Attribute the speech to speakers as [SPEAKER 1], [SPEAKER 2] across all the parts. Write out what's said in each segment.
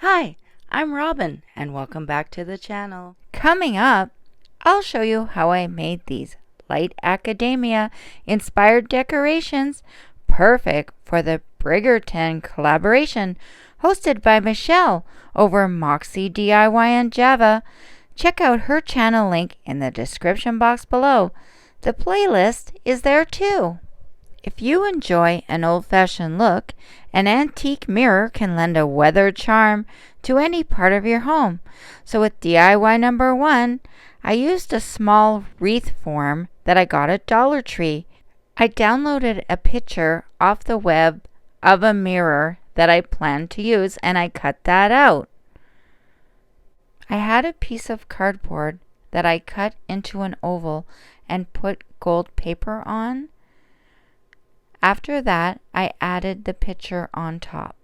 [SPEAKER 1] Hi, I'm Robin and welcome back to the channel. Coming up, I'll show you how I made these Light Academia inspired decorations perfect for the Bridgerton collaboration hosted by Michelle over Moxy DIY and Java. Check out her channel link in the description box below. The playlist is there too. If you enjoy an old-fashioned look, an antique mirror can lend a weathered charm to any part of your home. So with DIY number 1, I used a small wreath form that I got at Dollar Tree. I downloaded a picture off the web of a mirror that I planned to use and I cut that out. I had a piece of cardboard that I cut into an oval and put gold paper on. After that, I added the picture on top.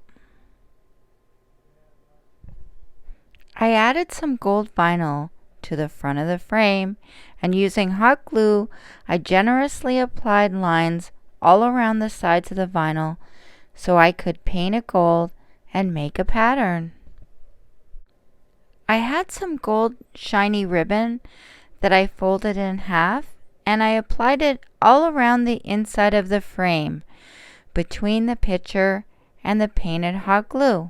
[SPEAKER 1] I added some gold vinyl to the front of the frame, and using hot glue, I generously applied lines all around the sides of the vinyl so I could paint it gold and make a pattern. I had some gold shiny ribbon that I folded in half, and I applied it all around the inside of the frame, between the picture and the painted hot glue.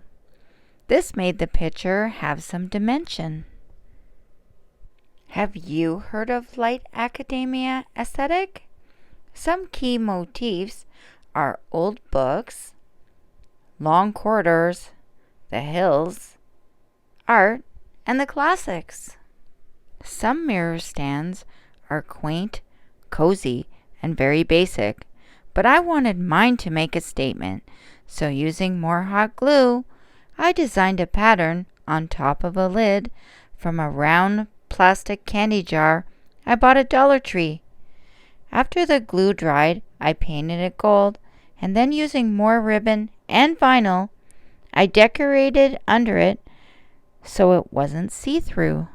[SPEAKER 1] This made the picture have some dimension. Have you heard of Light Academia aesthetic? Some key motifs are old books, long corridors, the hills, art, and the classics. Some mirror stands are quaint, cozy, and very basic, but I wanted mine to make a statement, so using more hot glue, I designed a pattern on top of a lid from a round plastic candy jar I bought at Dollar Tree. After the glue dried, I painted it gold, and then using more ribbon and vinyl, I decorated under it so it wasn't see-through.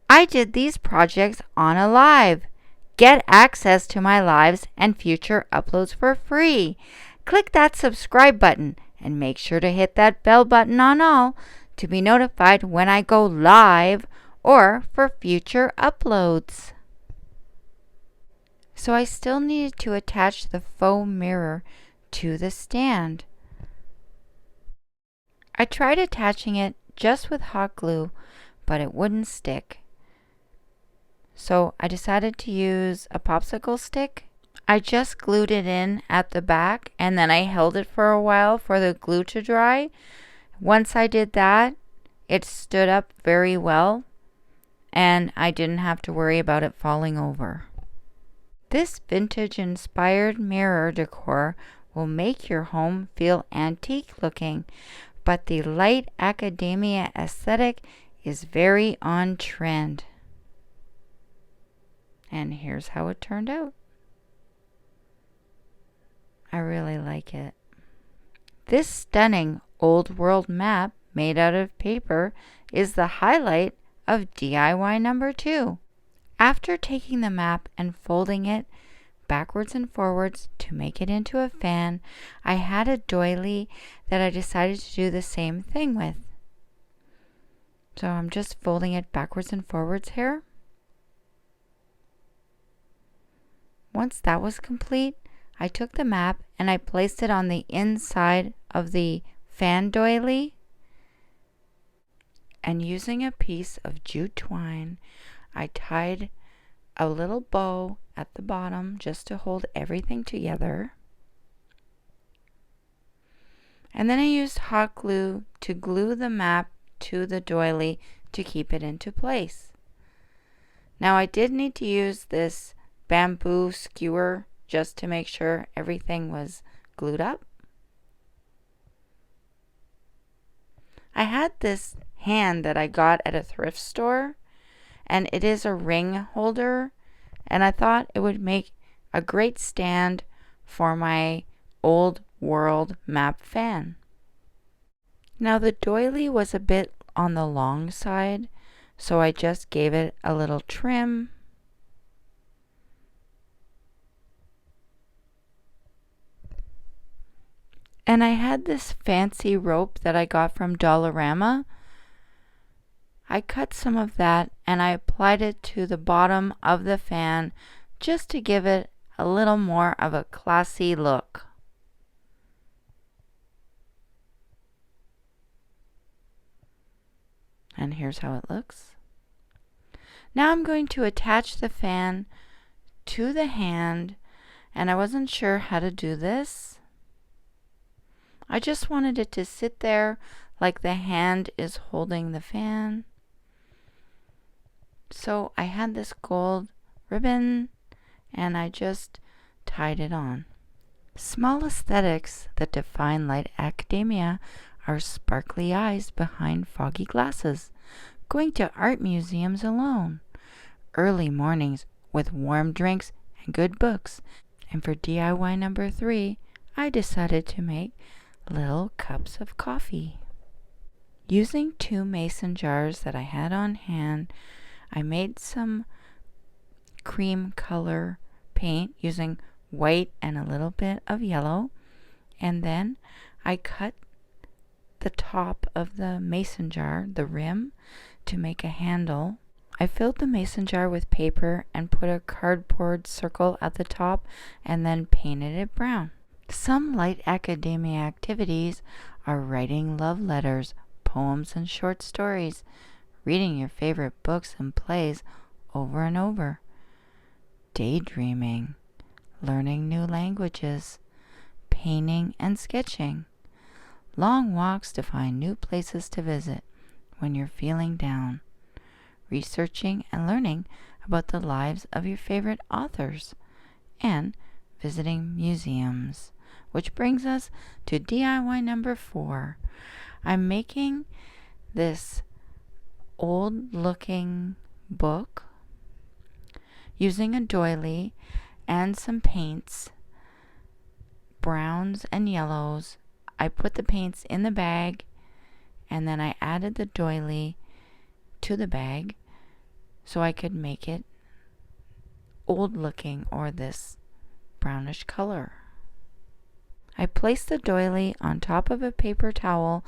[SPEAKER 1] I did these projects on a live. Get access to my lives and future uploads for free. Click that subscribe button and make sure to hit that bell button on all to be notified when I go live or for future uploads. So I still needed to attach the faux mirror to the stand. I tried attaching it just with hot glue, but it wouldn't stick. So I decided to use a popsicle stick. I just glued it in at the back and then I held it for a while for the glue to dry. Once I did that, it stood up very well and I didn't have to worry about it falling over. This vintage inspired mirror decor will make your home feel antique looking, but the Light Academia aesthetic is very on trend. And here's how it turned out. I really like it. This stunning old world map made out of paper is the highlight of DIY number 2. After taking the map and folding it backwards and forwards to make it into a fan, I had a doily that I decided to do the same thing with. So I'm just folding it backwards and forwards here. Once that was complete, I took the map and I placed it on the inside of the fan doily. And using a piece of jute twine, I tied a little bow at the bottom just to hold everything together. And then I used hot glue to glue the map to the doily to keep it into place. Now I did need to use this bamboo skewer just to make sure everything was glued up. I had this hand that I got at a thrift store, and it is a ring holder, and I thought it would make a great stand for my old world map fan. Now the doily was a bit on the long side, so I just gave it a little trim. And I had this fancy rope that I got from Dollarama. I cut some of that and I applied it to the bottom of the fan just to give it a little more of a classy look. And here's how it looks. Now I'm going to attach the fan to the hand, and I wasn't sure how to do this. I just wanted it to sit there like the hand is holding the fan. So I had this gold ribbon and I just tied it on. Small aesthetics that define Light Academia are sparkly eyes behind foggy glasses, going to art museums alone, early mornings with warm drinks and good books. And for DIY number 3, I decided to make little cups of coffee. Using 2 mason jars that I had on hand, I made some cream color paint using white and a little bit of yellow, and then I cut the top of the mason jar, the rim, to make a handle. I filled the mason jar with paper and put a cardboard circle at the top and then painted it brown. Some Light Academia activities are writing love letters, poems and short stories, reading your favorite books and plays over and over, daydreaming, learning new languages, painting and sketching, long walks to find new places to visit when you're feeling down, researching and learning about the lives of your favorite authors, and visiting museums. Which brings us to DIY number 4. I'm making this old looking book using a doily and some paints, browns and yellows. I put the paints in the bag and then I added the doily to the bag so I could make it old looking, or this brownish color. I placed the doily on top of a paper towel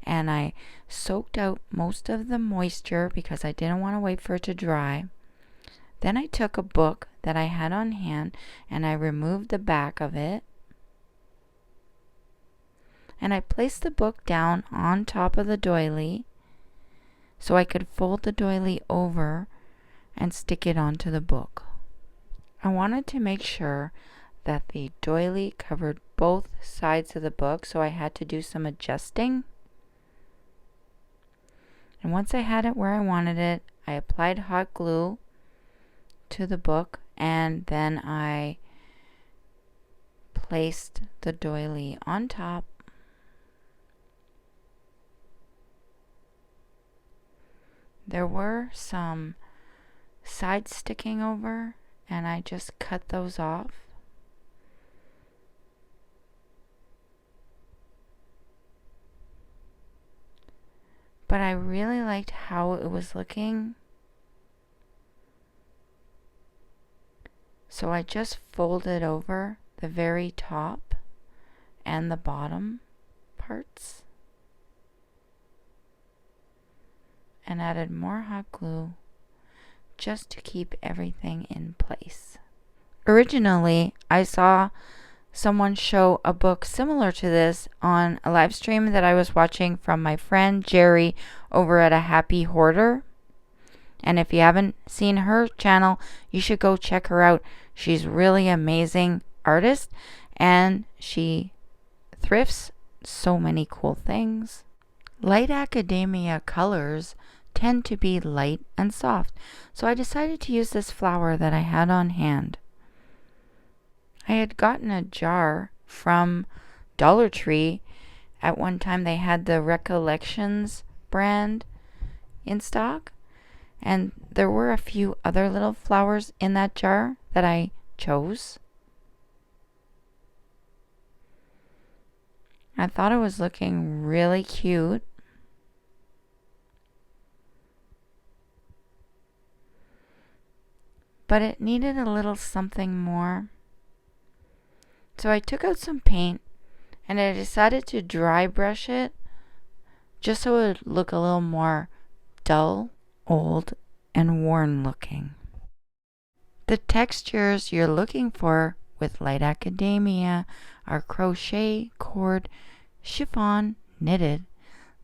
[SPEAKER 1] and I soaked out most of the moisture because I didn't want to wait for it to dry. Then I took a book that I had on hand and I removed the back of it. And I placed the book down on top of the doily so I could fold the doily over and stick it onto the book. I wanted to make sure that the doily covered both sides of the book, so I had to do some adjusting. And once I had it where I wanted it, I applied hot glue to the book and then I placed the doily on top. There were some sides sticking over and I just cut those off. But I really liked how it was looking. So I just folded over the very top and the bottom parts and added more hot glue just to keep everything in place. Originally, I saw someone show a book similar to this on a live stream that I was watching from my friend Jerry over at A Happy Hoarder. And if you haven't seen her channel, you should go check her out. She's really amazing artist and she thrifts so many cool things. Light Academia colors tend to be light and soft, so I decided to use this flower that I had on hand. I had gotten a jar from Dollar Tree. At one time they had the Recollections brand in stock, and there were a few other little flowers in that jar that I chose. I thought it was looking really cute. But it needed a little something more. So I took out some paint and I decided to dry brush it just so it would look a little more dull, old, and worn looking. The textures you're looking for with Light Academia are crochet, cord, chiffon, knitted,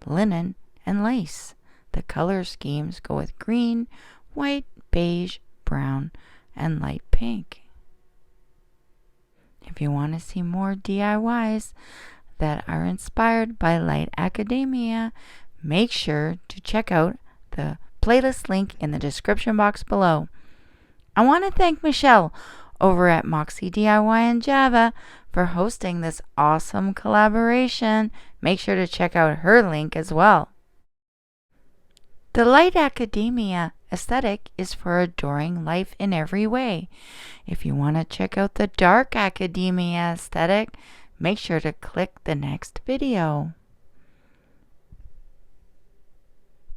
[SPEAKER 1] linen, and lace. The color schemes go with green, white, beige, brown, and light pink. If you want to see more DIYs that are inspired by Light Academia, make sure to check out the playlist link in the description box below. I want to thank Michelle over at Moxy DIY in Java for hosting this awesome collaboration. Make sure to check out her link as well. The Light Academia aesthetic is for adoring life in every way. If you want to check out the Dark Academia aesthetic, make sure to click the next video.